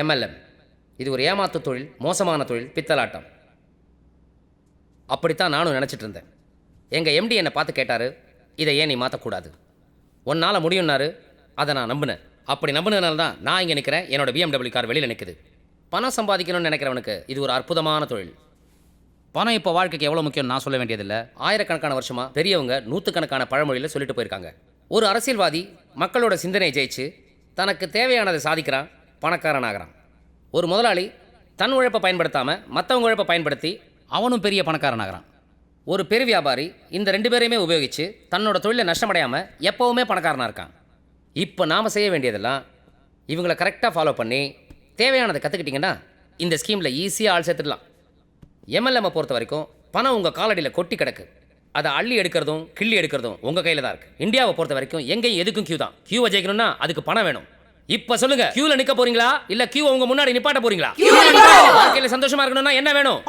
MLM. இது ஒரு ஏமாத்து தொழில், மோசமான தொழில், பித்தலாட்டம். அப்படித்தான் நானும் நினச்சிட்டு இருந்தேன். எங்கள் MD என்னை பார்த்து கேட்டார், இதை ஏன் நீ மாற்றக்கூடாது, உன்னால் முடியும்னாரு. அதை நான் நம்பினேன். அப்படி நம்பினதுனால தான் நான் இங்கே நிற்கிறேன். என்னோட BMW கார் வெளியில் நிற்குது. பணம் சம்பாதிக்கணும்னு நினைக்கிறவனுக்கு இது ஒரு அற்புதமான தொழில். பணம் இப்போ வாழ்க்கைக்கு எவ்வளோ முக்கியம் நான் சொல்ல வேண்டியதில்லை. ஆயிரக்கணக்கான வருஷமாக பெரியவங்க நூற்றுக்கணக்கான பழமொழியில் சொல்லிட்டு போயிருக்காங்க. ஒரு அரசியல்வாதி மக்களோட சிந்தனையை ஜெயிச்சு தனக்கு தேவையானதை சாதிக்கிறான், பணக்காரன் ஆகிறான். ஒரு முதலாளி தன் உழைப்பை பயன்படுத்தாமல் மற்றவங்க உழைப்பை பயன்படுத்தி அவனும் பெரிய பணக்காரன் ஆகிறான். ஒரு பெரிய வியாபாரி இந்த 2 பேரையுமே உபயோகித்து தன்னோட தொழிலை நஷ்டமடையாமல் எப்போவுமே பணக்காரனாக இருக்கான். இப்போ நாம் செய்ய வேண்டியதெல்லாம் இவங்களை கரெக்டாக ஃபாலோ பண்ணி தேவையானதை கற்றுக்கிட்டிங்கன்னா இந்த ஸ்கீமில் ஈஸியாக ஆள் சேர்த்துடலாம். MLM பொறுத்த வரைக்கும் பணம் உங்கள் காலடியில் கொட்டி கிடக்கு. அதை அள்ளி எடுக்கிறதும் கிள்ளி எடுக்கிறதும் உங்கள் கையில் தான் இருக்குது. இந்தியாவை பொறுத்த வரைக்கும் எங்கேயும் எதுக்கும் கியூ தான். கியூவை ஜெயிக்கணும்னா அதுக்கு பணம் வேணும். இப்போ சொல்லுங்க, கியூவில் நிற்க போறீங்களா இல்லை கியூ உங்க முன்னாடி நிப்பாட்ட போறீங்களா? வாழ்க்கையில் சந்தோஷமா இருக்கணும்னா என்ன வேணும்?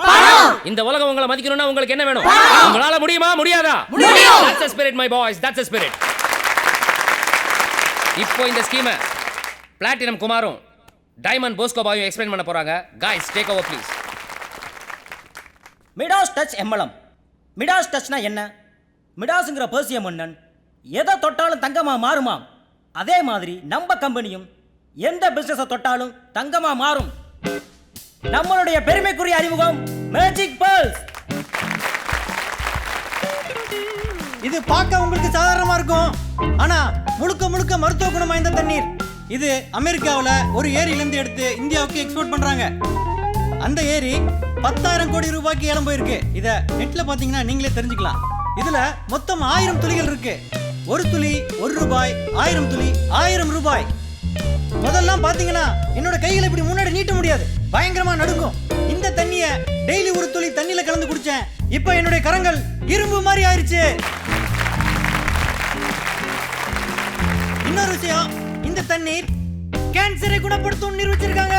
இந்த உலகம் உங்களை மதிக்கணும்னா உங்களுக்கு என்ன வேணும்? உங்களால முடியுமா முடியாதா? That's the spirit my boys, that's the spirit. இப்போ இந்த ஸ்கீமை பிளாட்டினம் குமாரும் டைமண்ட் போஸ்கோ பாயும் எக்ஸ்பிளைன் பண்ண போறாங்க. guys take over please. Midas touch MLM. Midas டச்னா என்ன? மிடாஸுங்கிற பேர்சிய மன்னன் எதை தொட்டாலும் தங்கமா மாறுமா? அதே மாதிரி நம்ம கம்பெனியும் எந்த பிசினஸை தொட்டாலும் தங்கமா மாறும். நம்மளுடைய பெருமைக்குரிய அறிமுகம் மேஜிக் பேர்ல்ஸ். இது பார்க்க உங்களுக்கு சாதாரணமா இருக்கும், ஆனா முழுக்க முழுக்க மருத்துவ குணம் வாய்ந்த தண்ணீர். இது அமெரிக்காவில் ஒரு ஏரியிலிருந்து எடுத்து இந்தியாவுக்கு எக்ஸ்போர்ட் பண்றாங்க. அந்த ஏரி 10,000 கோடி ரூபாய்க்கு ஏலம் போயிருக்கு. இதை நெட்ல பாத்தீங்கன்னா நீங்களே தெரிஞ்சுக்கலாம். இதுல மொத்தம் 1000 துளிகள் இருக்கு. ஒரு துளி 1 ரூபாய், 1000 துளி 1000 ரூபாய். முதல்லாம் பாத்தீங்கன்னா என்னோட கைகளை இப்படி முன்னாடி நீட்ட முடியாது, பயங்கரமா நடுங்கும். இந்த தண்ணிய டெய்லி ஒரு துளி தண்ணியில கலந்து குடிச்சேன். இப்ப என்னுடைய கரங்கள் இரும்பு மாதிரி ஆயிருச்சு. இன்னொரு விஷயம், இந்த தண்ணீர் கேன்சரை குணப்படுத்தும் நிரூபிச்சிருக்காங்க.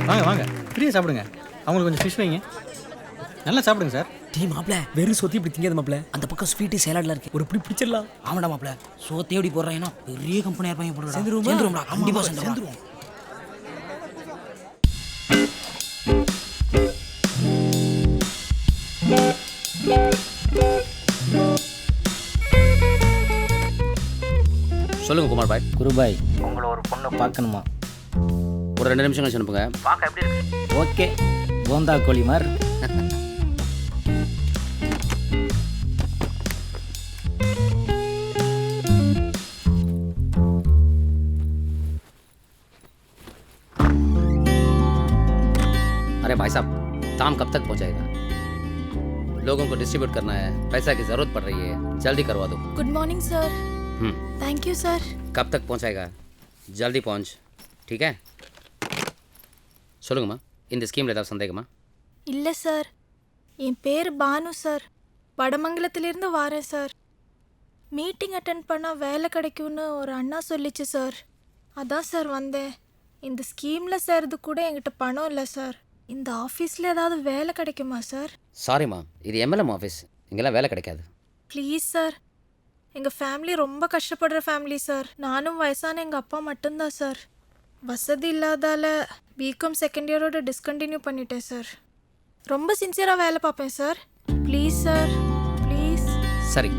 வாங்க வாங்க, ஃப்ரீயா சாப்பிடுங்க. அவங்களுக்கு கொஞ்சம் ஃபிஷ் வைங்க, நல்லா சாப்பிடுங்க சார். டீ மாப்ள, வெறும் சொத்தி இப்படி திங்காத மாப்ள. அந்த பக்கம் ஸ்வீட்டு சேலட்ல இருக்கு, ஒரு இப்படி பிடிச்சிடலாம். ஆமாடா மாப்ள, சோத்தே எப்படி போடுறாங்கன்னா பெரிய கம்பெனியா இருப்பாங்க போடுறா. சேர்ந்துருவோம்டா, கண்டிப்பா சேர்ந்துருவோம். சொல்லுங்க குமார் பாய். குருபாய், உங்களை ஒரு பொண்ணை பார்க்கணுமா? ஒரு 2 நிமிஷம் கழிச்சு அனுப்புங்க. பார்க்க எப்படி இருக்கு? ஓகே, போந்தா கோழி மாதிரி. अरे भाई साहब, काम कब तक पहुंचाएगा? लोगों को डिस्ट्रीब्यूट करना है, पैसा की ज़रूरत पड़ रही है, जल्दी करवा दो. Good morning sir. Thank you sir. कब तक पहुंचाएगा? जल्दी पहुंच, ठीक है? சொல்லுங்கம்மா, இந்த ஸ்கீமில் ஏதாவது சந்தேகமா? இல்லை சார், என் பேர் பானு சார். வடமங்கலத்திலிருந்து வரேன் சார். மீட்டிங் அட்டென்ட் பண்ணால் வேலை கிடைக்கும்னு ஒரு அண்ணா சொல்லிச்சு சார். அதான் சார் வந்தேன். இந்த ஸ்கீமில் சேர்றது கூட என்கிட்ட பணம் இல்லை சார். இந்த ஆஃபீஸில் ஏதாவது வேலை கிடைக்குமா சார்? சாரிம்மா, இது MLM ஆஃபீஸ், இங்கெல்லாம் வேலை கிடைக்காது. ப்ளீஸ் சார், எங்கள் ஃபேமிலி ரொம்ப கஷ்டப்படுற ஃபேமிலி சார். நானும் வயசான எங்கள் அப்பா மட்டும்தான் சார். வசதி இல்லாதால பிகாம் செகண்ட் இயரோட டிஸ்கண்டினியூ பண்ணிட்டேன் சார். ரொம்ப சின்சியராக வேலை பார்ப்பேன் சார். Please sir, please. சரி,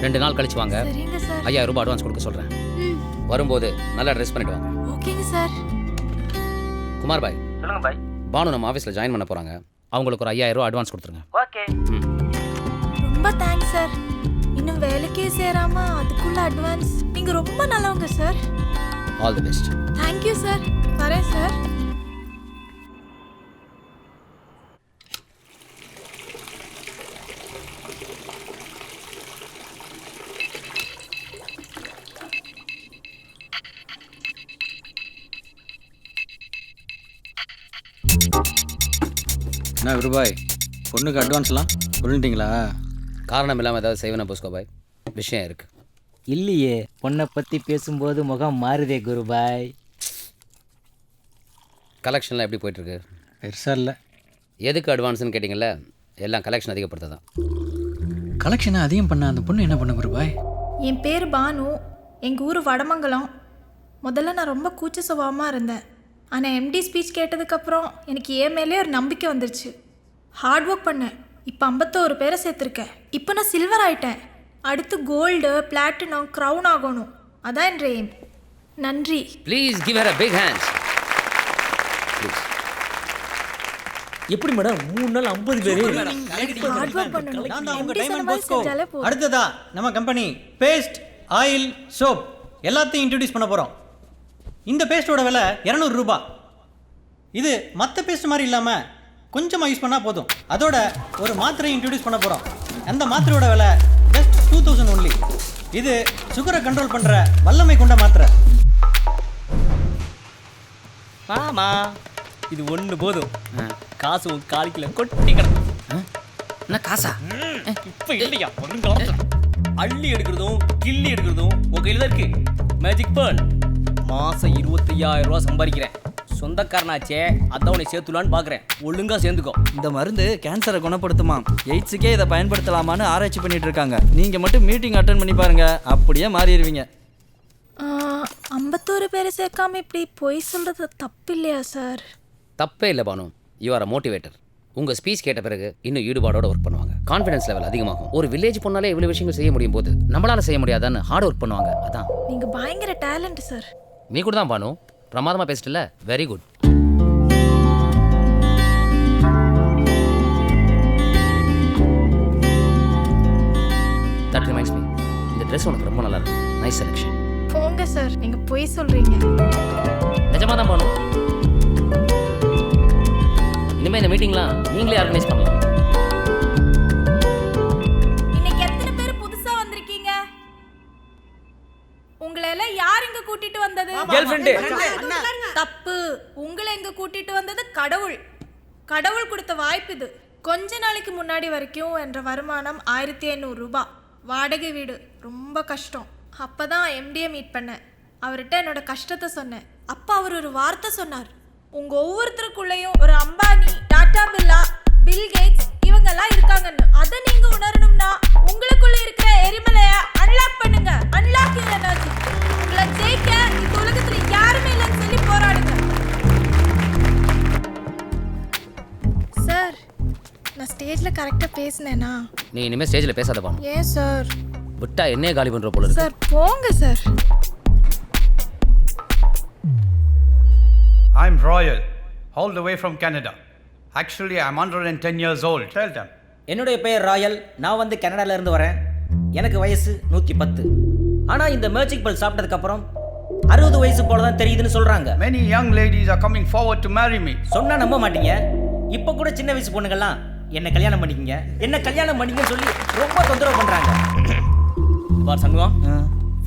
2 நாள் கழிச்சு வாங்க. சரிங்க சார். 5000 ரூபாய் அட்வான்ஸ் கொடுக்க சொல்கிறேன். வரும்போது நல்லா ட்ரெஸ் பண்ணிட்டு வாங்க. ஓகேங்க சார். குமார் பாய். சொல்லுங்க பாய். பானு நம்ம ஆஃபீஸில் ஜாயின் பண்ண போகிறாங்க. அவங்களுக்கு ஒரு 5000 ரூபா அட்வான்ஸ் கொடுத்துருங்க. ஓகே. ரொம்ப தேங்க்ஸ் சார். இன்னும் வேலைக்கே சேராம அதுக்குள்ள அட்வான்ஸ். நீங்கள் ரொம்ப நல்லவங்க sir. All the best. Thank you sir. வரேன் சார். என்ன குருபாய், பொண்ணுக்கு அட்வான்ஸ்லாம் சொல்லிட்டீங்களா? காரணம் இல்லாமல் ஏதாவது செய்வேனா போஸ்கோ பாய்? விஷயம் இருக்குது. இல்லையே, பொண்ணை பற்றி பேசும்போது முகம் மாறுதே குருபாய். கலெக்ஷன்லாம் எப்படி போயிட்டுருக்கு? பெருசாக இல்லை. எதுக்கு அட்வான்ஸ்னு கேட்டிங்கல்ல, எல்லாம் கலெக்ஷன் அதிகப்படுத்த தான். கலெக்ஷனை அதிகம் பண்ண அந்த பொண்ணு என்ன பண்ண குருபாய்? என் பேர் பானு. எங்கள் ஊர் வடமங்கலம். முதல்ல நான் ரொம்ப கூச்ச சுபாவமாக இருந்தேன். ஆனால் எம்டி ஸ்பீச் கேட்டதுக்கப்புறம் எனக்கு என் மேலே ஒரு நம்பிக்கை வந்துருச்சு. ஹார்ட் ஒர்க் பண்ணேன். இப்போ 51 பேரை சேர்த்துருக்கேன். இப்போ நான் சில்வர் ஆயிட்டேன். அடுத்து கோல்டு, பிளாட்டினம், க்ரௌன் ஆகணும். அதான் என் எய்ம். நன்றி. Please give her a big hands. எப்படி மேடம் 3 நாள் 50 பேர்? ஹார்ட் ஒர்க் பண்ணணும். நான் தான் உங்க MD சொன்ன டைமண்ட் மாதிரி போஸ்கோ. செஞ்சாலே போதும். அடுத்ததா நம்ம கம்பெனி பேஸ்ட், ஆயில், சோப் எல்லாத்தையும் இன்ட்ரடியூஸ் பண்ண போகிறோம். இந்த பேஸ்ட்டோட விலை 200 ரூபாய். இது மற்ற பேஸ்ட் மாதிரி இல்லாமல் கொஞ்சமாக யூஸ் பண்ணால் போதும். அதோட ஒரு மாத்திரையை இன்ட்ரடியூஸ் பண்ண போகிறோம். அந்த மாத்திரையோட விலை ஜஸ்ட் 2000 ஒன்லி. இது சுகரை கண்ட்ரோல் பண்ணுற வல்லமை கொண்ட மாத்திரை. ஆமா, இது ஒன்று போதும். காசு உன் காலிக்கில் கொட்டி கிடக்கும். என்ன காசா? இப்போ இல்லையா வருங்காலத்தில் அள்ளி எடுக்கிறதும் கிள்ளி எடுக்கிறதும் உன் கையில் தான் இருக்கு. மேஜிக் பேர்ல் மாதம் 25,000 ரூபா சம்பாதிக்கிறேன். சொந்தக்காரனாச்சே, அதான் உன்னை சேர்த்துலான்னு பார்க்குறேன். ஒழுங்காக சேர்ந்துக்கோ. இந்த மருந்து கேன்சரை குணப்படுத்துமா, எய்ட்ஸுக்கே இதை பயன்படுத்தலாமான்னு ஆராய்ச்சி பண்ணிட்டு இருக்காங்க. நீங்கள் மட்டும் மீட்டிங் அட்டன் பண்ணி பாருங்க, அப்படியே மாறிடுவீங்க. 51 பேரை சேர்க்காம இப்படி பொய் சொல்கிறது தப்பு இல்லையா சார்? தப்பே இல்லை Banu. You are a motivator. உங்கள் ஸ்பீச் கேட்ட பிறகு இன்னும் ஈடுபாடோட ஒர்க் பண்ணுவாங்க. கான்ஃபிடன்ஸ் லெவல் அதிகமாகும். ஒரு வில்லேஜ் பொண்ணாலே இவ்வளோ விஷயங்கள் செய்ய முடியும் போது நம்மளால செய்ய முடியாதான்னு ஹார்ட் ஒர்க் பண்ணுவாங்க. அதான் நீங்கள் பயங்கர டேலண்ட் சார். நீ கூட தான் பானு. பிரமாதமாக பேசிட்டல. Very good. That reminds me, இந்த ட்ரெஸ் உனக்கு ரொம்ப நல்லா இருக்கு. Nice selection. போங்க சார், நீங்கள் பொய் சொல்கிறீங்க. நிஜமாக தான் பானு. இனிமேல் இந்த மீட்டிங்லாம் நீங்களே ஆர்கனைஸ் பண்ணலாம். இன்னைக்கு எத்தனை பேர் புதுசா வந்திருக்கீங்க? உங்களை எல்லாம் யார் இங்க கூட்டிட்டு வந்தது? Girl friend. தப்பு. உங்களை இங்க கூட்டிட்டு வந்தது கடவுள். கடவுள் கொடுத்த வாய்ப்பு இது. கொஞ்ச நாளைக்கு முன்னாடி வரைக்கும் என்ற வருமானம் 1500 ரூபாய். வாடகை வீடு, ரொம்ப கஷ்டம். அப்பதான் எம்டியை மீட் பண்ணேன். அவர்கிட்ட என்னோட கஷ்டத்தை சொன்னேன். அப்போ அவர் ஒரு வார்த்தை சொன்னார். உங்க ஒவ்வொருத்தருக்குள்ளேயும் ஒரு அம்பானி, டாடா பிர்லா, பில் கேட்ஸ் இவங்கெல்லாம் இருக்காங்கன்னு. அதை நீங்க உணரணும்னா உங்களுக்குள்ள இருக்கிற எரிமலைய அன்லாக் பண்ணுங்க. Unlock your energy. உங்களை ஜெயிக்க இந்த உலகத்துல யாருமே இல்லைன்னு சொல்லி போராடுங்க. சார், நான் ஸ்டேஜ்ல கரெக்டா பேசினேனா? நீ இனிமேல் ஸ்டேஜில் பேசாத பானு. ஏன் சார்? விட்டா என்னையே காலி பண்ணுற போல இருக்கு. சார் போங்க sir. I'm Royal, all the way from Canada. Actually, I'm 110 years old. Tell them. என்னுடைய பெயர் ராயல். நான் வந்து கனடால இருந்து வரேன். எனக்கு வயசு 110. ஆனால் இந்த மேஜிக் பல் சாப்பிட்டதுக்கப்புறம் 60 வயசு போல தான் தெரியுதுன்னு சொல்கிறாங்க. Many young ladies are coming forward to marry me. சொன்னால் நம்ப மாட்டீங்க. இப்போ கூட சின்ன வயசு பொண்ணுங்கள்லாம் என்ன கல்யாணம் பண்ணிக்கங்க, என்ன கல்யாணம் பண்ணிக்கன்னு சொல்லி ரொம்ப தொந்தரவு பண்ணுறாங்க. பார் சண்முகம்,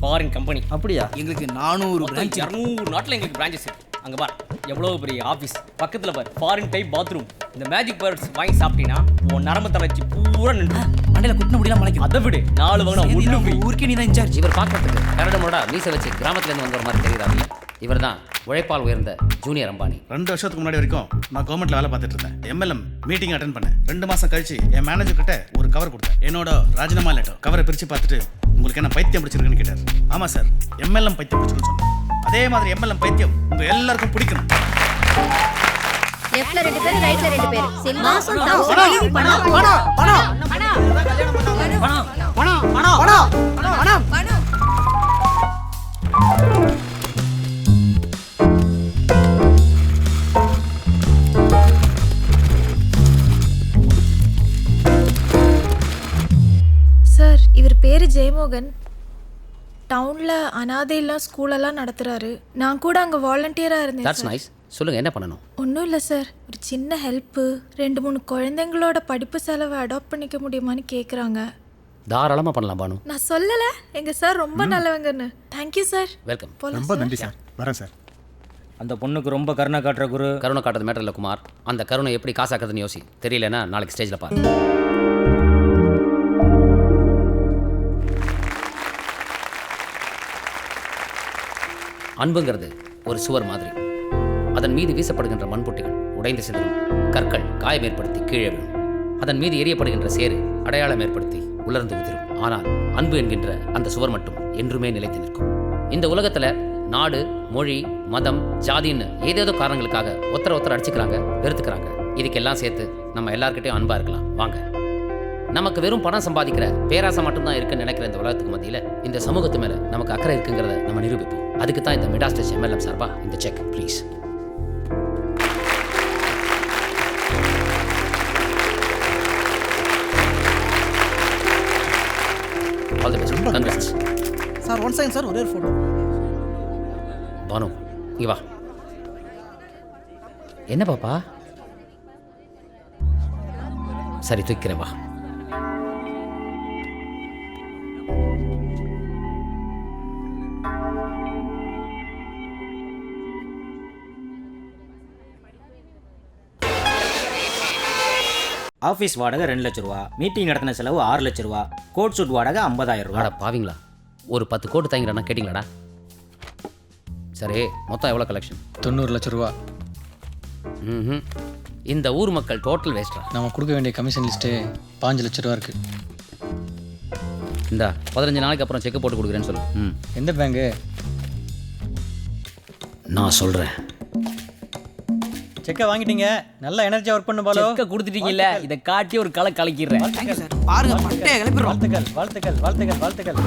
ஃபாரின் கம்பெனி. அப்படியா? எங்களுக்கு 400 பிரான்ச், 200 நாட்டில் எங்களுக்கு பிரான்ச்சஸ் இருக்கு. அங்கே பார் எவ்வளோ பெரிய ஆஃபீஸ், பக்கத்தில் பார் ஃபாரின் டைப் பாத்ரூம். இந்த மேஜிக் பேர்ட்ஸ் வாங்கி சாப்பிட்டீங்கன்னா உன் நரம்பு தளர்ச்சி பூரா நின்று மண்டையில் குட்டின முடியலாம் மலைக்கும். அதை விடு 4 வாங்கினா ஒன்று ஃப்ரீ. ஊருக்கே நீ தான் இன்சார்ஜ். இவர் பார்க்கறதுக்கு கரடமோட மீசை வச்சு கிராமத்துலேருந்து வந்த ஒரு மாதிரி தெரியுறாங்க. இவர் தான் உழைப்பால் உயர்ந்த ஜூனியர் அம்பானி. 2 வருஷத்துக்கு முன்னாடி வரைக்கும் நான் கவர்மெண்ட்ல வேலை பார்த்துட்டு இருந்தேன். எம்எல்எம் மீட்டிங் அட்டென்ட் பண்ணேன். 2 மாசம் கழிச்சு என் மேனேஜர் கிட்ட ஒரு கவர் கொடுத்தேன். என்னோட ராஜினாமா லெட்டர். கவரை பிரிச்சு பார்த்துட்டு உங்களுக்கு என்ன பைத்தியம் பிடிச்சிருக்குன்னு கேட்டார். ஆமா சார், எம்எல்எம் பைத்தியம் பிடிச்சிருக்குன்னு சொன்னேன். அதே மாதிரி எம்எல்எம் பைத்தியம் உங்க எல்லாருக்கும் பிடிக்கணும். லெஃப்ட்ல 2 பேர், ரைட்ல 2 பேர். மாசம் 1000 சார், இவர் பேர் ஜெயமோகன். டவுனில் அனாதையெல்லாம் ஸ்கூலெல்லாம் நடத்துகிறாரு. நான் கூட அங்கே வாலண்டியராக இருந்தேன். That's nice. சொல்லுங்கள், என்ன பண்ணணும்? ஒன்றும் இல்லை சார், ஒரு சின்ன ஹெல்ப்பு. 2-3 குழந்தைங்களோட படிப்பு செலவை அடாப்ட் பண்ணிக்க முடியுமான்னு கேட்குறாங்க. தாராளமாக பண்ணலாம் பானு. நான் சொல்லலை எங்கள் சார் ரொம்ப நல்லவங்கன்னு. Thank you sir. வெல்கம். ரொம்ப நன்றி சார். வரேன் சார். அந்த பொண்ணுக்கு ரொம்ப கருணை காட்டுற குரு. கருணை காட்டுறது மேட்டர் இல்லை குமார். அந்த கருணை எப்படி காசாக்குறதுன்னு யோசி. தெரியலன்னா நாளைக்கு ஸ்டேஜில் பாரு. அன்புங்கிறது ஒரு சுவர் மாதிரி. அதன் மீது வீசப்படுகின்ற மண்புட்டிகள் உடைந்து சிதறும், கற்கள் காயம் ஏற்படுத்தி கீழே விழும். அதன் மீது எரியப்படுகின்ற சேறு அடையாளம் ஏற்படுத்தி உலர்ந்து உதிரும். ஆனால் அன்பு என்கின்ற அந்த சுவர் மட்டும் என்றுமே நிலைத்து நிற்கும். இந்த உலகத்தில் நாடு, மொழி, மதம், ஜாதின்னு ஏதேதோ காரணங்களுக்காக ஒருத்தர் அடிச்சுக்கிறாங்க, வெறுத்துக்கிறாங்க. இதுக்கெல்லாம் சேர்த்து நம்ம எல்லார்கிட்டையும் அன்பா இருக்கலாம். வாங்க. நமக்கு வெறும் பணம் சம்பாதிக்கிற பேராசை மட்டும்தான் இருக்குன்னு நினைக்கிற இந்த உலகத்துக்கு மத்தியில் இந்த சமூகத்து மேலே நமக்கு அக்கறை இருக்குங்கிறத நம்ம நிரூபிப்போம். அதுக்கு தான் இந்த மிடாஸ் டச் எம்எல்எம் சார்பா இந்த check please. All the best. Congrats. Sir one second sir, ஒரே ஒரு ஃபோட்டோ. பானு இங்க வா. என்ன பாப்பா? சரி தூக்கிறேன் வா. ஆஃபீஸ் வாடகை 2 லட்ச ரூபா, மீட்டிங் நடத்தின செலவு 6 லட்ச ரூபா, கோட் சூட் வாடகை 50,000 ரூபா. வாடா பாவீங்களா, ஒரு 10 கோட்டு தாங்கிறனா கேட்டிங்களாடா? சரி மொத்தம் எவ்வளோ கலெக்ஷன்? 90 லட்ச ரூபா. ம். இந்த ஊர் மக்கள் டோட்டல் வேஸ்டா. நம்ம கொடுக்க வேண்டிய கமிஷன் லிஸ்ட்டு 5 லட்ச ரூபா இருக்குது. இந்த 15 நாளைக்கு அப்புறம் செக் போட்டு கொடுக்குறேன்னு சொல்லு. ம். எந்த பேங்கு? நான் சொல்கிறேன். செக்கை வாங்கிட்டீங்க, நல்லா எனர்ஜியாக ஒர்க் பண்ண பாலோ. செக்க கொடுத்துட்டீங்கல்ல, இதை காட்டி ஒரு களை கலக்கிடுறேன். பாருங்க பட்டைய கிளப்பிடுறோம். வாழ்த்துக்கள் வாழ்த்துக்கள் வாழ்த்துக்கள் வாழ்த்துக்கள்.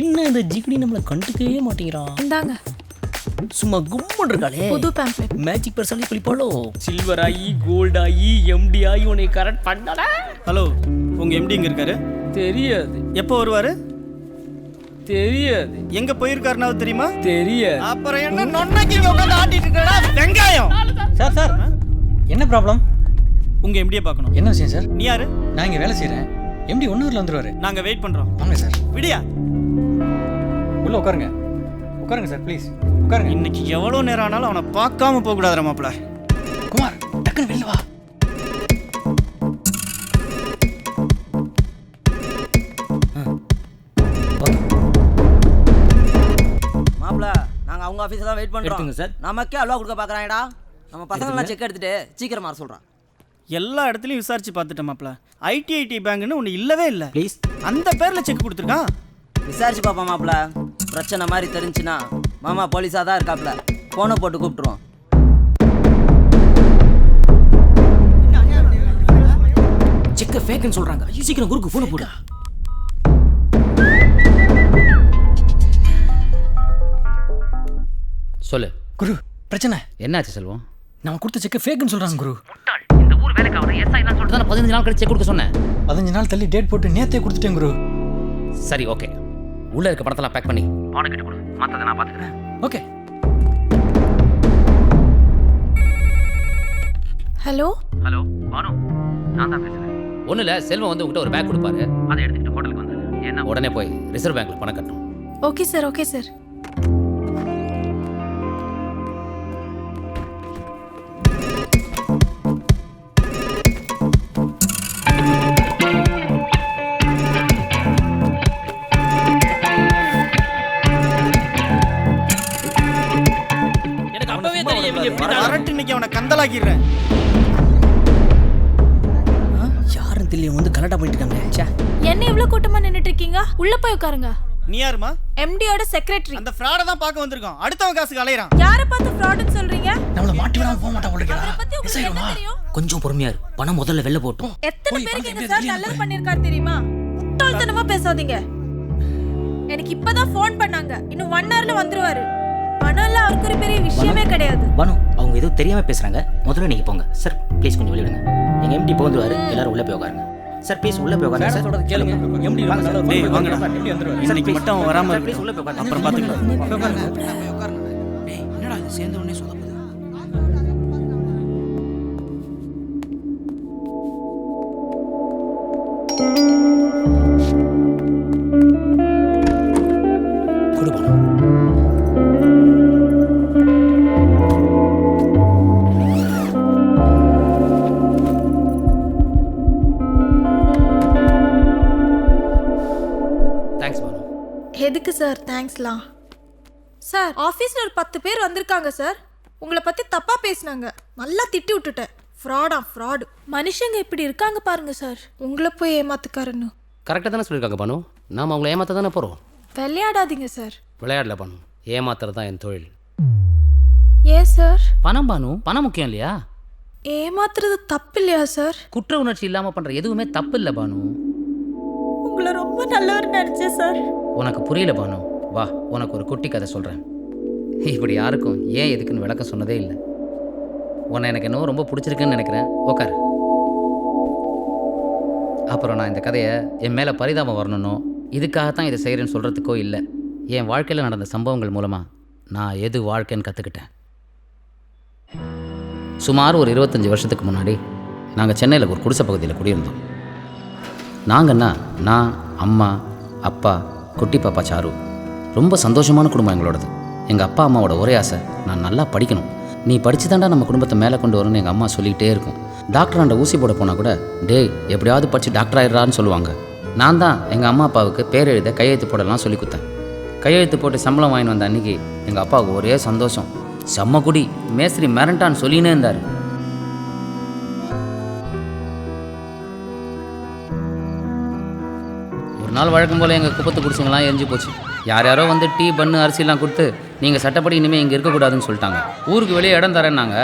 என்ன இந்த ஜிகிடி நம்மளை கண்டுக்கவே மாட்டேங்கிறான். இந்தாங்க சும்மா கும்மன் இருக்காளே. புது பேம்ப்ளெட். மேஜிக் பர்சனலி குளிப்பாளோ. சில்வர் ஆகி கோல்ட் ஆகி எம்டி ஆகி உன்னை கரெக்ட் பண்ணடா. ஹலோ, உங்கள் எம்டி இங்கே இருக்காரு? தெரியாது. எப்போ வருவார்? தெரியாது. எங்கே போயிருக்காருனாவது தெரியுமா? தெரியாது. அப்புறம் என்ன நொன்னைக்கு இங்கே உட்காந்து ஆட்டிட்டு இருக்கா? வெங்காயம். சார் சார், என்ன ப்ராப்ளம்? உங்கள் எம்டியை பார்க்கணும். என்ன விஷயம் சார்? நீ யாரு? நான் இங்கே வேலை செய்கிறேன். எம்டி 1 ஹவரில் வந்துடுவார். நாங்கள் வெயிட் பண்ணுறோம். வாங்க சார். விடியா உள்ளே உட்காருங்க. உட்காருங்க சார் ப்ளீஸ் உட்காருங்க. இன்னைக்கு எவ்வளோ நேரம் ஆனாலும் அவனை பார்க்காம போகக்கூடாது மாப்பிள்ள. குமார் டக்குன்னு வெளில வா. மாப்பிள, நாங்க அவங்க ஆபீஸ்ல தான் வெயிட் பண்றோம். எடுத்துங்க சார். நமக்கே அல்வா கொடுக்க பாக்குறாங்கடா. நம்ம பசங்க செக் எடுத்துட்டு சீக்கிரமா வர சொல்றான். எல்லா இடத்துலையும் விசாரிச்சு பார்த்துட்டேன் மாப்பிள்ள. ஐடி பேங்க்னு ஒன்று இல்லவே இல்லை. ப்ளீஸ் அந்த பேரில் செக் கொடுத்துருக்கான். விசாரிச்சு பாப்பா மாப்பிள. பிரச்சனை மாதிரி தெரிஞ்சுன்னா மாமா போலீஸா தான் இருக்காப்ல. போனை போட்டு கூப்பிட்டுருவோம். செக்க ஃபேக்னு சொல்றாங்க. சீக்கிரம் குருக்கு போன போடு. சொல்லு குரு, பிரச்சனை என்னாச்சு செல்வம்? நம்ம கொடுத்த செக்கை ஃபேக்குன்னு சொல்கிறாங்க குரு. இந்த ஊர் வேலைக்கு அவரை எஸ்ஐ நான் சொல்லிட்டு தான் 15 நாள் கழிச்சு செக் கொடுக்க சொன்னேன். 15 நாள் தள்ளி டேட் போட்டு நேத்தே கொடுத்துட்டேன் குரு. சரி ஓகே, உள்ள இருக்க பணத்தெல்லாம் பேக் பண்ணி பானுக்கிட்ட கொடு, மற்றதை நான் பார்த்துக்கிறேன். ஓகே. ஹலோ ஹலோ பானு, நான் தான் பேசுகிறேன். ஒன்றும் இல்லை, செல்வம் வந்து உங்ககிட்ட ஒரு பேக் கொடுப்பாரு, அதை எடுத்துக்கிட்டு ஹோட்டலுக்கு வந்துடுங்க. ஏன்னா உடனே போய் ரிசர்வ் பேங்க்கில் பணம் கட்டணும். Okay sir okay sir. எனக்கு அப்பவே தெரியும் இவங்க எப்படி வரட்டு இன்னைக்கு அவனை கந்தலாக்கிடுறேன். யாரும் தெரியல வந்து கலட்டா பண்ணிட்டு இருக்காங்க. ச்சே. என்ன இவ்வளவு கூட்டமா நின்னுட்டு இருக்கீங்க? உள்ள போய் உட்காருங்க. நீ யாருமா? எம்டியோட செக்ரட்டரி. அந்த ஃப்ராடை தான் பார்க்க வந்திருக்கோம். அடுத்தவன் காசுக்கு அலையறான். யாரை பார்த்து ஃப்ராடுன்னு சொல்றீங்க? நம்மள மாட்டி விடாம போக மாட்டா அவரை போடுறா. பத்தி உங்களுக்கு என்ன தெரியும்? கொஞ்சம் பொறுமையா இரு. பணம் முதல்ல வெளில போட்டும். எத்தனை பேருக்கு இந்த சார் நல்லது பண்ணிருக்காரு தெரியுமா? முட்டாள்தனமா பேசாதீங்க. எனக்கு இப்பதான் ஃபோன் பண்ணாங்க. இன்னும் 1 ஹவர்ல வந்துருவாரு. பணம் எல்லாம் அவருக்கு ஒரு பெரிய விஷயமே கிடையாது. பானு, அவங்க ஏதோ தெரியாம பேசுறாங்க. முதல்ல நீங்க போங்க. சார் ப்ளீஸ் கொஞ்சம் வெளிய விடுங்க. எங்க எம்டி போந்துவாரு. எல்லாரும் உள்ள போய் உட்காருங்க. சார் ப்ளீஸ் உள்ள போய் உட்காருங்க. சார் சொல்றது கேளுங்க. எம்டி வாங்க சார். டேய் வாங்கடா. எம்டி வந்துருவாரு. இன்னைக்கு மட்டும் அவன் வராம இரு. ப்ளீஸ் உள்ள போய் உட்காருங்க. அப்புறம் பாத்துக்கலாம். உட்காருங்க. டேய் என்னடா இது சேர்ந்த உடனே சொதப்புது. கொடு பானு. தேங்க்ஸ் பானு. எதுக்கு சார் தேங்க்ஸ்லாம்? சார் ஆஃபீஸில் ஒரு 10 பேர் வந்திருக்காங்க சார். உங்களை பற்றி தப்பாக பேசினாங்க. நல்லா திட்டி விட்டுட்டேன். ஃப்ராடு மனுஷங்க இப்படி இருக்காங்க பாருங்க சார். உங்களை போய் ஏமாத்துக்காரன்னு கரெக்டாக தானே சொல்லியிருக்காங்க பானு. நாம் அவங்கள ஏமாற்ற தானே போகிறோம். விளையாடாதீங்க சார். விளையாடல பானு, ஏமாத்துறது தான் என் தொழில். ஏன் சார்? பணம் பானு, பணம் முக்கியம் இல்லையா? ஏமாத்துறது தப்பு இல்லையா சார்? குற்ற உணர்ச்சி இல்லாமல் பண்ணுற எதுவுமே தப்பு இல்லை பானு. உங்களை ரொம்ப நல்லவர் நினைச்சேன் சார். உனக்கு புரியல பானு. வா, உனக்கு ஒரு குட்டி கதை சொல்கிறேன். இப்படி யாருக்கும் ஏன் எதுக்குன்னு விளக்கம் சொன்னதே இல்லை. உன்னை எனக்கு என்னவோ ரொம்ப பிடிச்சிருக்குன்னு நினைக்கிறேன். உக்கார். அப்புறம் நான் இந்த கதையை என் மேலே பரிதாபம் வரணுன்னோ இதுக்காகத்தான் இதை செய்கிறேன்னு சொல்கிறதுக்கோ இல்லை. என் வாழ்க்கையில் நடந்த சம்பவங்கள் மூலமாக நான் எது வாழ்க்கைன்னு கற்றுக்கிட்டேன். சுமார் ஒரு 25 வருஷத்துக்கு முன்னாடி நாங்கள் சென்னையில் ஒரு குடிசை பகுதியில் குடியிருந்தோம். நாங்கன்னா நான், அம்மா, அப்பா, குட்டி பாப்பா சாரு. ரொம்ப சந்தோஷமான குடும்பம் எங்களோடது. எங்கள் அப்பா அம்மாவோட ஒரே ஆசை நான் நல்லா படிக்கணும். நீ படித்து தாண்டா நம்ம குடும்பத்தை மேலே கொண்டு வரணும்னு எங்கள் அம்மா சொல்லிக்கிட்டே இருக்கும். டாக்டர் ஆண்ட ஊசி போட போனால் கூட டேய் எப்படியாவது படித்து டாக்டர் ஆயிடுறான்னு சொல்லுவாங்க. நான் தான் எங்கள் அம்மா அப்பாவுக்கு பேர் எழுத கையெழுத்து போடலாம் சொல்லி கொடுத்தேன். கையெழுத்து போட்டு சம்பளம் வாங்கிட்டு வந்த அன்றைக்கி எங்கள் அப்பாவுக்கு ஒரே சந்தோஷம். செம்ம குடி, மேஸ்திரி மிரண்டான்னு சொல்லினே இருந்தார். ஒரு நாள் வழக்கம் போல் எங்கள் குப்பத்து குடிசைங்களாம் எரிஞ்சு போச்சு. யாரோ வந்து டீ பண்ணு அரிசிலாம் கொடுத்து நீங்கள் சட்டப்படி இனிமேல் இங்கே இருக்கக்கூடாதுன்னு சொல்லிட்டாங்க. ஊருக்கு வெளியே இடம் தரேன்னாங்க.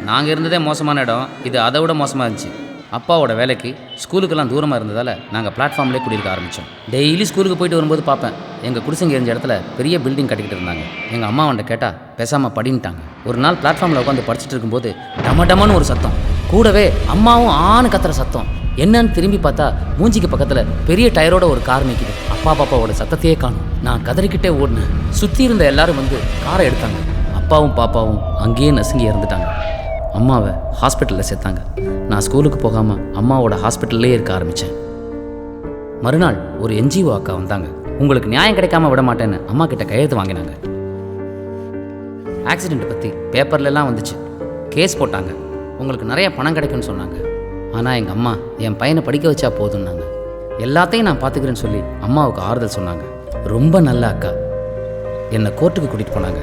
நாங்கள் இருந்ததே மோசமான இடம், இது அதை விட மோசமாக இருந்துச்சு. அப்பாவோட வேலைக்கு ஸ்கூலுக்கெல்லாம் தூரமாக இருந்ததால் நாங்கள் பிளாட்ஃபார்ம்லேயே குடியிருக்க ஆரம்பித்தோம். டெய்லி ஸ்கூலுக்கு போயிட்டு வரும்போது பார்ப்பேன் எங்கள் குடிசைங்க இருந்த இடத்துல பெரிய பில்டிங் கட்டிக்கிட்டு இருந்தாங்க. எங்கள் அம்மா அவன்கிட்ட கேட்டால் பேசாமல் படின்ட்டாங்க. ஒரு நாள் பிளாட்ஃபார்மில் உட்காந்து படிச்சுட்டு இருக்கும்போது டமன்னு ஒரு சத்தம், கூடவே அம்மாவும் ஆணு கத்துற சத்தம். என்னன்னு திரும்பி பார்த்தா மூஞ்சிக்கு பக்கத்தில் பெரிய டயரோட ஒரு கார் நிற்கிது. அப்பா பாப்பாவோட சத்தத்தையே காணும். நான் கதறிக்கிட்டே ஓடினேன். சுற்றி இருந்த எல்லாரும் வந்து காரை எடுத்தாங்க. அப்பாவும் பாப்பாவும் அங்கேயே நசுங்கி இறந்துட்டாங்க. அம்மாவை ஹாஸ்பிட்டலில் சேர்த்தாங்க. நான் ஸ்கூலுக்கு போகாமல் அம்மாவோட ஹாஸ்பிட்டல்லே இருக்க ஆரம்பித்தேன். மறுநாள் ஒரு NGO அக்கா வந்தாங்க. உங்களுக்கு நியாயம் கிடைக்காம விட மாட்டேன்னு அம்மா கிட்ட கையெழுத்து வாங்கினாங்க. ஆக்சிடெண்ட்டை பற்றி பேப்பர்லலாம் வந்துச்சு. கேஸ் போட்டாங்க. உங்களுக்கு நிறைய பணம் கிடைக்கும்னு சொன்னாங்க. ஆனால் எங்கள் அம்மா என் பையனை படிக்க வச்சா போதும்னாங்க. எல்லாத்தையும் நான் பார்த்துக்கிறேன்னு சொல்லி அம்மாவுக்கு ஆறுதல் சொன்னாங்க. ரொம்ப நல்ல அக்கா. என்னை கோர்ட்டுக்கு கூட்டிகிட்டு போனாங்க.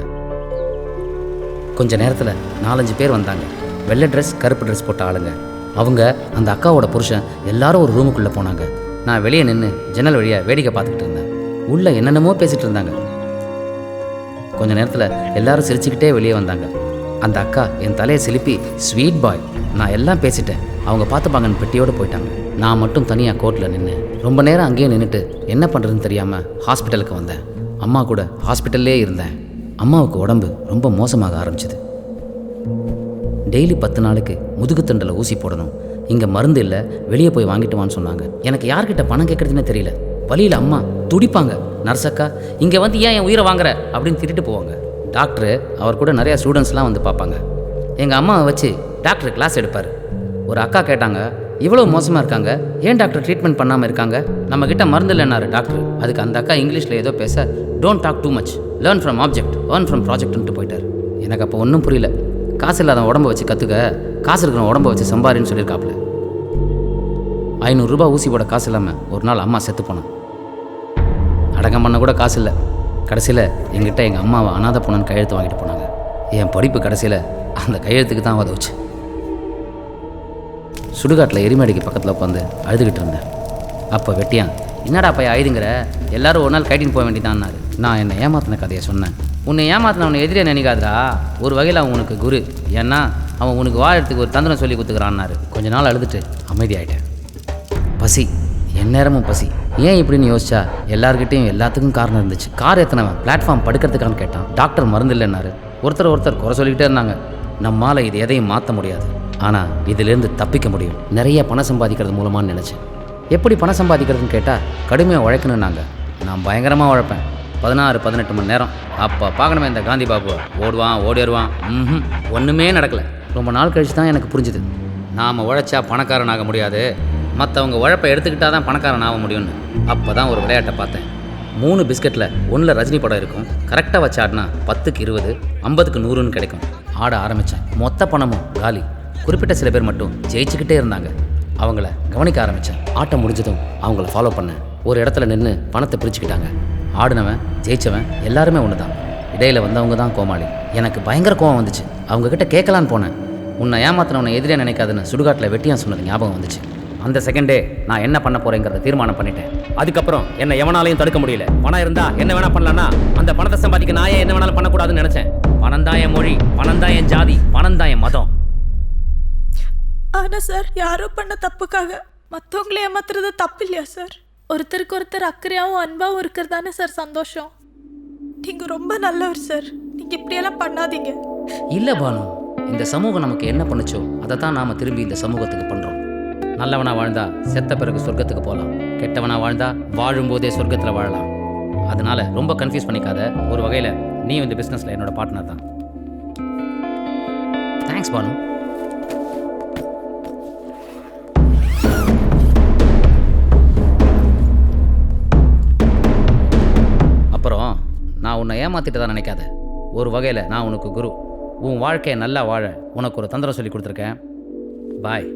கொஞ்ச நேரத்தில் 4-5 பேர் வந்தாங்க. வெள்ளை ட்ரெஸ் கருப்பு ட்ரெஸ் போட்ட ஆளுங்க. அவங்க அந்த அக்காவோட புருஷன் எல்லாரும் ஒரு ரூமுக்குள்ளே போனாங்க. நான் வெளியே நின்று ஜன்னல் வழியாக வேடிக்கை பார்த்துக்கிட்டு இருந்தேன். உள்ளே என்னென்னமோ பேசிகிட்டு இருந்தாங்க. கொஞ்ச நேரத்தில் எல்லாரும் சிரிச்சுக்கிட்டே வெளியே வந்தாங்க. அந்த அக்கா என் தலையை சிலுப்பி ஸ்வீட் பாய் நான் எல்லாம் பேசிட்டேன், அவங்க பார்த்துப்பாங்கன்னு பெட்டியோடு போயிட்டாங்க. நான் மட்டும் தனியாக கோர்ட்டில் நின்று ரொம்ப நேரம் அங்கேயே நின்றுட்டு என்ன பண்ணுறதுன்னு தெரியாமல் ஹாஸ்பிட்டலுக்கு வந்தேன். அம்மா கூட ஹாஸ்பிட்டல்லே இருந்தேன். அம்மாவுக்கு உடம்பு ரொம்ப மோசமாக ஆரம்பிச்சிது. டெய்லி 10 நாளுக்கு முதுகுத்தண்டில் ஊசி போடணும். இங்கே மருந்து இல்லை, வெளியே போய் வாங்கிட்டு வான்னு சொன்னாங்க. எனக்கு யார்கிட்ட பணம் கேட்குறதுன்னு தெரியல. வழியில் அம்மா துடிப்பாங்க, நர்ஸக்கா இங்கே வந்து ஏன் என் உயிரை வாங்குற அப்படின்னு திட்டிட்டு போவாங்க. டாக்டரு அவர் கூட நிறையா ஸ்டூடெண்ட்ஸ்லாம் வந்து பார்ப்பாங்க. எங்கள் அம்மாவை வச்சு டாக்டர் கிளாஸ் எடுப்பார். ஒரு அக்கா கேட்டாங்க, இவ்வளோ மோசமாக இருக்காங்க, ஏன் டாக்டர் ட்ரீட்மெண்ட் பண்ணாமல் இருக்காங்க? நம்மக்கிட்ட மருந்து இல்லைன்னாரு டாக்டர். அதுக்கு அந்த அக்கா இங்கிலீஷில் ஏதோ பேச, don't talk too much, learn from object, earn from ப்ராஜெக்ட்ன்ட்டு போயிட்டார். எனக்கு அப்போ ஒன்றும் புரியல. காசு இல்லாத உடம்பை வச்சு கற்றுக்க, காசு இருக்கிற உடம்பை வச்சு சம்பாரின்னு சொல்லியிருக்காப்புல. 500 ரூபாய் ஊசி போட காசு இல்லாமல் ஒரு நாள் அம்மா செத்து போனோம். அடங்கம் பண்ண கூட காசு இல்லை. கடைசியில் எங்கிட்ட எங்கள் அம்மாவை அனாதை போனன்னு கையெழுத்து வாங்கிட்டு போனாங்க. என் படிப்பு கடைசியில் அந்த கையெழுத்துக்கு தான் உதவுச்சு. சுடுகாட்டில் எரிமேடைக்கு பக்கத்தில் உட்காந்து அழுதுகிட்டு இருந்தேன். அப்போ வெட்டியான், என்னடா பையன் ஆயுதுங்கிற, எல்லாரும் ஒரு நாள் கைட்டின்னு போக வேண்டியதான்னாரு. நான் என்னை ஏமாத்தின கதையை சொன்னேன். உன்னை ஏமாத்தின அவனை எதிரே நினைக்காதா, ஒரு வகையில் அவன் உனக்கு குரு, ஏன்னா அவன் உனக்கு வாழறதுக்கு ஒரு தந்திரம் சொல்லி கொடுத்துக்கிறான்னாரு. கொஞ்ச நாள் அழுதுட்டு அமைதியாயிட்டேன். பசி, எந்நேரமும் பசி. ஏன் இப்படின்னு யோசிச்சா எல்லார்கிட்டையும் எல்லாத்துக்கும் காரணம் இருந்துச்சு. கார் எத்தனவன் பிளாட்ஃபார்ம் படுக்கிறதுக்கான்னு கேட்டான். டாக்டர் மருந்து இல்லைன்னாரு. ஒருத்தர் குறை சொல்லிக்கிட்டே இருந்தாங்க. நம்மால் இது எதையும் மாற்ற முடியாது, ஆனால் இதிலேருந்து தப்பிக்க முடியும். நிறைய பணம் சம்பாதிக்கிறது மூலமானு நினச்சேன். எப்படி பணம் சம்பாதிக்கிறதுன்னு கேட்டால் கடுமையாக உழைக்கணுன்னாங்க. நான் பயங்கரமாக உழைப்பேன், 16-18 மணி நேரம். அப்போ பார்க்கணுமே இந்த காந்தி பாபு, ஓடுவான் ஓடிடுவான், ஒன்றுமே நடக்கலை. ரொம்ப நாள் கழிச்சு தான் எனக்கு புரிஞ்சுது, நாம் உழைச்சா பணக்காரன் ஆக முடியாது, மற்றவங்க உழைப்பை எடுத்துக்கிட்டால் தான் பணக்காரன் ஆக முடியும்னு. அப்போ தான் ஒரு விளையாட்டை பார்த்தேன். 3 பிஸ்கட்டில் 1 ரஜினி படம் இருக்கும். கரெக்டாக வச்சு ஆடினா 10க்கு 20, 50க்கு 100ன்னு கிடைக்கும். ஆட ஆரம்பித்தேன். மொத்த பணமும் காலி. குறிப்பிட்ட சில பேர் மட்டும் ஜெயிச்சுக்கிட்டே இருந்தாங்க. அவங்கள கவனிக்க ஆரம்பித்தேன். ஆட்டம் முடிஞ்சதும் அவங்கள ஃபாலோ பண்ணேன். ஒரு இடத்துல நின்று பணத்தை பிரிச்சுக்கிட்டாங்க. ஆடினவன் ஜெயிச்சவன் எல்லாருமே ஒன்று தான். இடையில் வந்தவங்க தான் கோமாளி. எனக்கு பயங்கர கோவம் வந்துச்சு. அவங்கக்கிட்ட கேட்கலான்னு போனேன். உன்னை ஏமாத்தினவனை எதிரே நினைக்காதுன்னு சுடுகாட்டில் வெட்டியான் சொன்னது ஞாபகம் வந்துச்சு. அந்த செகண்டே நான் என்ன பண்ண போறேங்கிறத தீர்மானம் பண்ணிட்டேன். அதுக்கப்புறம் என்ன எவனாலையும் தடுக்க முடியல. பணம் இருந்தா என்ன வேணா பண்ணலாம்னா அந்த பணத்தை சம்பாதிக்க நான் ஏன் என்ன வேணாலும் பண்ணக்கூடாதுன்னு நினைச்சேன். பணம் தான் என் மொழி, பணம் தான் என் ஜாதி, பணம் தான் என் மதம். ஆனா சார், யாரோ பண்ண தப்புக்காக மற்றவங்களே ஏமாத்துறது தப்பு இல்லையா சார்? ஒருத்தருக்கு ஒருத்தர் அக்கறையாகவும் அன்பாகவும் இருக்கிறது தானே சார் சந்தோஷம். நீங்க ரொம்ப நல்லவர் சார். நீங்க இப்படியெல்லாம் பண்ணாதீங்க. இல்ல பானு, இந்த சமூகம் நமக்கு என்ன பண்ணுச்சோ அதை தான் நாம திரும்பி இந்த சமூகத்துக்கு பண்றோம். நல்லவனா வாழ்ந்தா செத்த பிறகு சொர்க்கத்துக்கு போகலாம், கெட்டவனா வாழ்ந்தா வாழும்போதே சொர்க்கத்தில் வாழலாம். அதனால ரொம்ப கன்ஃபியூஸ் பண்ணிக்காத. ஒரு வகையில் நீ இந்த பிஸ்னஸில் என்னோட பார்ட்னர் தான். தேங்க்ஸ் பானு. அப்புறம் நான் உன்னை ஏமாத்திட்டு தான் நினைக்காத. ஒரு வகையில் நான் உனக்கு குரு. உன் வாழ்க்கையை நல்லா வாழ உனக்கு ஒரு தந்திரம் சொல்லி கொடுத்துருக்கேன். பாய்.